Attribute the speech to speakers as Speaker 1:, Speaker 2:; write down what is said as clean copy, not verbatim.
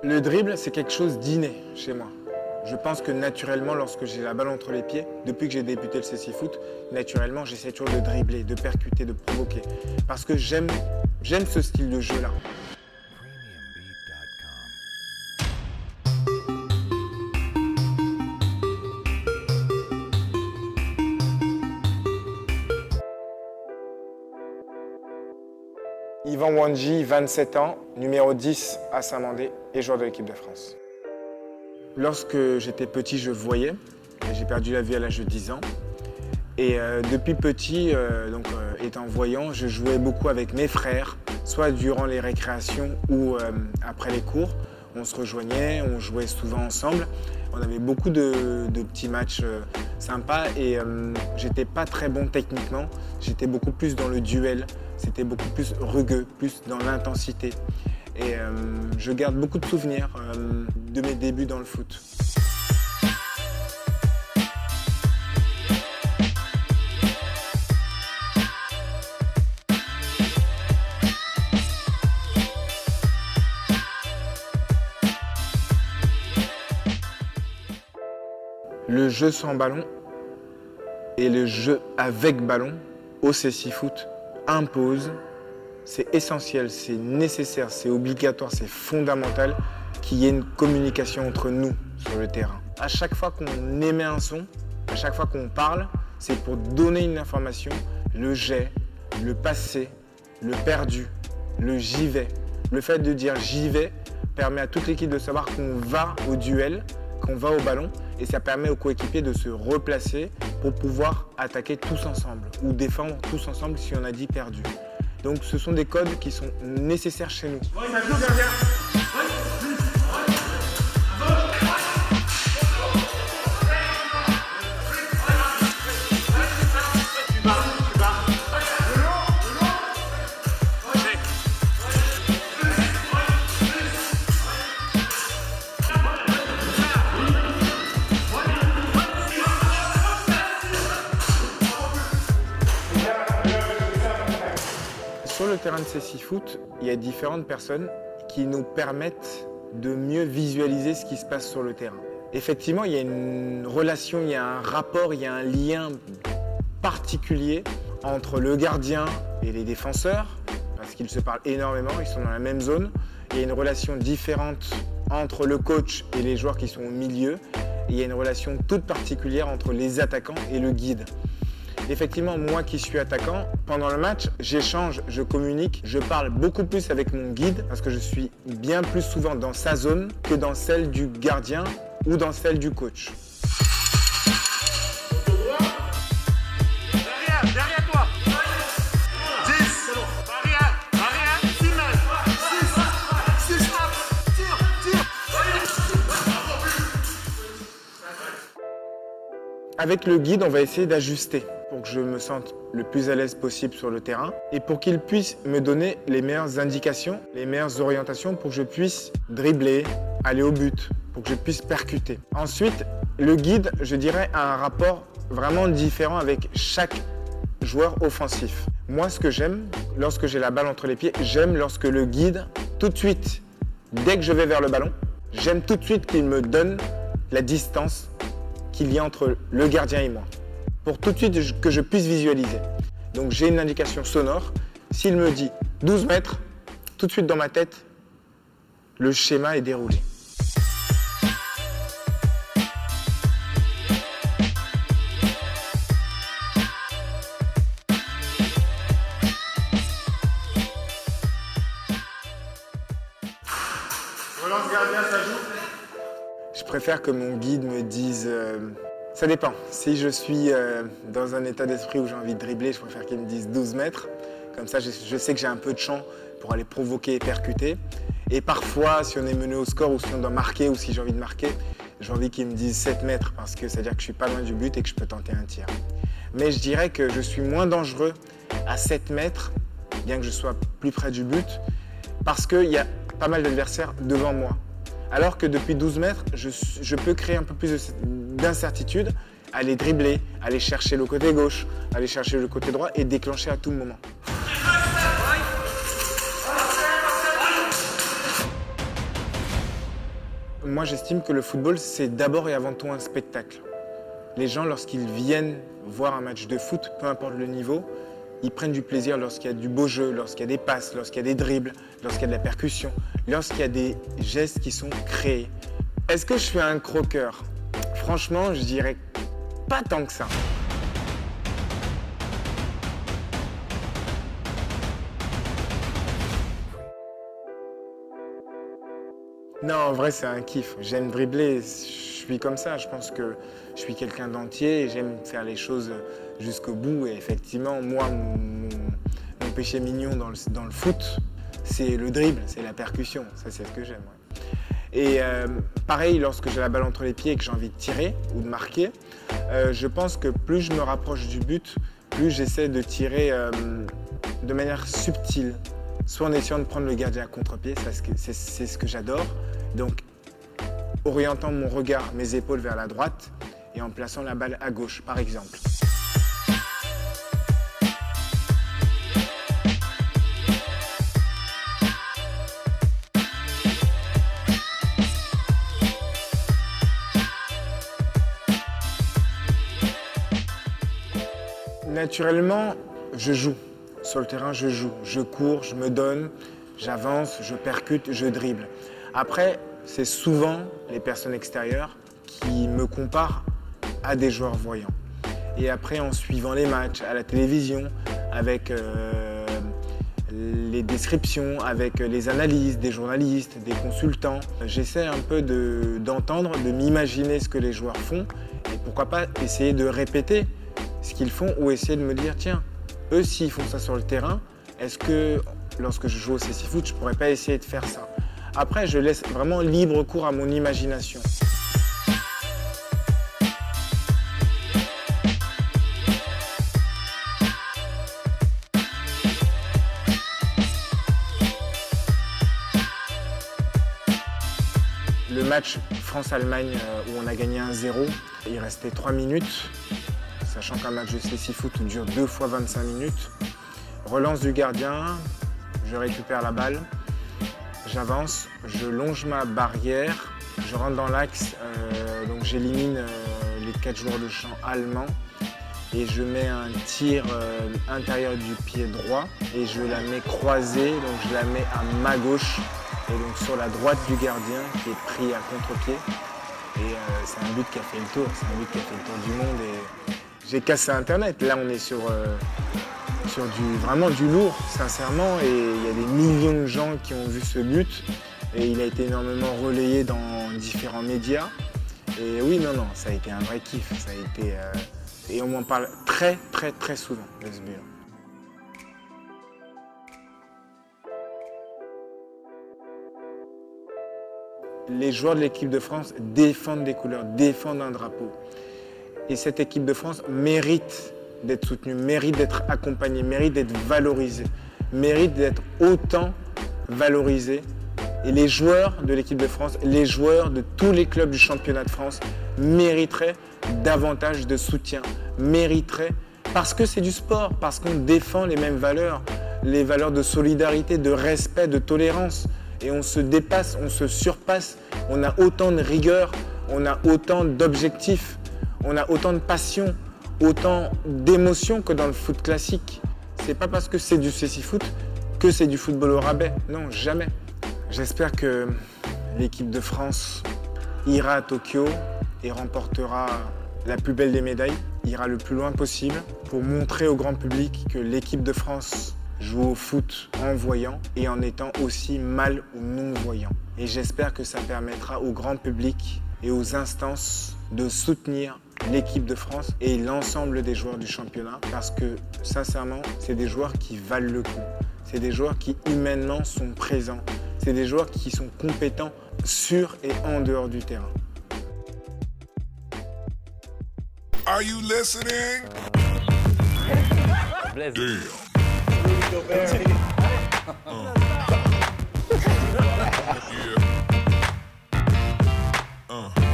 Speaker 1: Le dribble, c'est quelque chose d'inné chez moi. Je pense que naturellement, lorsque j'ai la balle entre les pieds, depuis que j'ai débuté le CC Foot, naturellement, j'essaie toujours de dribbler, de percuter, de provoquer. Parce que j'aime ce style de jeu-là. Yvan Wandji, 27 ans, numéro 10 à Saint-Mandé et joueur de l'équipe de France. Lorsque j'étais petit, je voyais. J'ai perdu la vue à l'âge de 10 ans. Et depuis petit, étant voyant, je jouais beaucoup avec mes frères, soit durant les récréations ou après les cours. On se rejoignait, on jouait souvent ensemble. On avait beaucoup de petits matchs sympas et j'étais pas très bon techniquement. J'étais beaucoup plus dans le duel. C'était beaucoup plus rugueux, plus dans l'intensité. Et je garde beaucoup de souvenirs de mes débuts dans le foot. Le jeu sans ballon et le jeu avec ballon au CC Foot impose, c'est essentiel, c'est nécessaire, c'est obligatoire, c'est fondamental qu'il y ait une communication entre nous sur le terrain. À chaque fois qu'on émet un son, à chaque fois qu'on parle, c'est pour donner une information, le j'ai, le passé, le perdu, le j'y vais. Le fait de dire j'y vais permet à toute l'équipe de savoir qu'on va au duel, qu'on va au ballon et ça permet aux coéquipiers de se replacer pour pouvoir attaquer tous ensemble ou défendre tous ensemble si on a dit perdu. Donc ce sont des codes qui sont nécessaires chez nous. Oui, ça joue, gardien. Sur le terrain de CC Foot, il y a différentes personnes qui nous permettent de mieux visualiser ce qui se passe sur le terrain. Effectivement, il y a une relation, il y a un rapport, il y a un lien particulier entre le gardien et les défenseurs, parce qu'ils se parlent énormément, ils sont dans la même zone. Il y a une relation différente entre le coach et les joueurs qui sont au milieu. Et il y a une relation toute particulière entre les attaquants et le guide. Effectivement, moi qui suis attaquant, pendant le match, j'échange, je communique, je parle beaucoup plus avec mon guide parce que je suis bien plus souvent dans sa zone que dans celle du gardien ou dans celle du coach.
Speaker 2: Derrière toi. 10. Barrière. 6 mètres. 6. Tire.
Speaker 1: Avec le guide, on va essayer d'ajuster pour que je me sente le plus à l'aise possible sur le terrain et pour qu'il puisse me donner les meilleures indications, les meilleures orientations pour que je puisse dribbler, aller au but, pour que je puisse percuter. Ensuite, le guide, je dirais, a un rapport vraiment différent avec chaque joueur offensif. Moi, ce que j'aime, lorsque j'ai la balle entre les pieds, j'aime lorsque le guide, tout de suite, dès que je vais vers le ballon, j'aime tout de suite qu'il me donne la distance qu'il y a entre le gardien et moi, pour tout de suite que je puisse visualiser. Donc j'ai une indication sonore. S'il me dit 12 mètres, tout de suite dans ma tête, le schéma est déroulé.
Speaker 2: Relance gardien, ça joue.
Speaker 1: Je préfère que mon guide me dise... ça dépend. Si je suis dans un état d'esprit où j'ai envie de dribbler, je préfère qu'il me dise 12 mètres. Comme ça, je sais que j'ai un peu de champ pour aller provoquer et percuter. Et parfois, si on est mené au score ou si on doit marquer ou si j'ai envie de marquer, j'ai envie qu'il me dise 7 mètres parce que ça veut dire que je suis pas loin du but et que je peux tenter un tir. Mais je dirais que je suis moins dangereux à 7 mètres, bien que je sois plus près du but, parce qu'il y a pas mal d'adversaires devant moi. Alors que depuis 12 mètres, je peux créer un peu plus d'incertitude, aller dribbler, aller chercher le côté gauche, aller chercher le côté droit et déclencher à tout moment. Moi, j'estime que le football, c'est d'abord et avant tout un spectacle. Les gens, lorsqu'ils viennent voir un match de foot, peu importe le niveau, ils prennent du plaisir lorsqu'il y a du beau jeu, lorsqu'il y a des passes, lorsqu'il y a des dribbles, lorsqu'il y a de la percussion, lorsqu'il y a des gestes qui sont créés. Est-ce que je suis un croqueur? Franchement, je dirais pas tant que ça. Non, en vrai, c'est un kiff. J'aime dribbler, je suis comme ça. Je pense que je suis quelqu'un d'entier et j'aime faire les choses jusqu'au bout. Et effectivement, moi, mon péché mignon dans le foot, c'est le dribble, c'est la percussion. Ça, c'est ce que j'aime. Ouais. Et pareil, lorsque j'ai la balle entre les pieds et que j'ai envie de tirer ou de marquer, je pense que plus je me rapproche du but, plus j'essaie de tirer de manière subtile. Soit en essayant de prendre le gardien à contre-pied, c'est ce que j'adore. Donc, orientant mon regard, mes épaules vers la droite et en plaçant la balle à gauche, par exemple. Naturellement, je joue. Sur le terrain, je joue, je cours, je me donne, j'avance, je percute, je dribble. Après, c'est souvent les personnes extérieures qui me comparent à des joueurs voyants. Et après, en suivant les matchs à la télévision, avec les descriptions, avec les analyses des journalistes, des consultants, j'essaie un peu d'entendre, de m'imaginer ce que les joueurs font et pourquoi pas essayer de répéter ce qu'ils font ou essayer de me dire, tiens, eux, s'ils font ça sur le terrain, est-ce que lorsque je joue au cécifoot, je ne pourrais pas essayer de faire ça? Après, je laisse vraiment libre cours à mon imagination. Le match France-Allemagne où on a gagné 1-0, il restait 3 minutes. Sachant qu'un match de cécifoot dure 2 fois 25 minutes. Relance du gardien, je récupère la balle, j'avance, je longe ma barrière, je rentre dans l'axe, donc j'élimine les 4 joueurs de champ allemands et je mets un tir intérieur du pied droit et je la mets croisée, donc je la mets à ma gauche et donc sur la droite du gardien qui est pris à contre-pied. Et c'est un but qui a fait le tour, c'est un but qui a fait le tour du monde. Et j'ai cassé Internet. Là, on est sur vraiment du lourd, sincèrement. Et il y a des millions de gens qui ont vu ce but. Et il a été énormément relayé dans différents médias. Et oui, non, ça a été un vrai kiff. Ça a été, et on m'en parle très, très, très souvent de ce but. Les joueurs de l'équipe de France défendent des couleurs, défendent un drapeau. Et cette équipe de France mérite d'être soutenue, mérite d'être accompagnée, mérite d'être valorisée, mérite d'être autant valorisée. Et les joueurs de l'équipe de France, les joueurs de tous les clubs du championnat de France mériteraient davantage de soutien, mériteraient, parce que c'est du sport, parce qu'on défend les mêmes valeurs, les valeurs de solidarité, de respect, de tolérance. Et on se dépasse, on se surpasse, on a autant de rigueur, on a autant d'objectifs. On a autant de passion, autant d'émotions que dans le foot classique. C'est pas parce que c'est du cécifoot que c'est du football au rabais. Non, jamais. J'espère que l'équipe de France ira à Tokyo et remportera la plus belle des médailles, ira le plus loin possible pour montrer au grand public que l'équipe de France joue au foot en voyant et en étant aussi mal ou non-voyant. Et j'espère que ça permettra au grand public et aux instances de soutenir l'équipe de France et l'ensemble des joueurs du championnat parce que, sincèrement, c'est des joueurs qui valent le coup. C'est des joueurs qui, humainement, sont présents. C'est des joueurs qui sont compétents sur et en dehors du terrain.
Speaker 2: Are you listening? Damn. Yeah.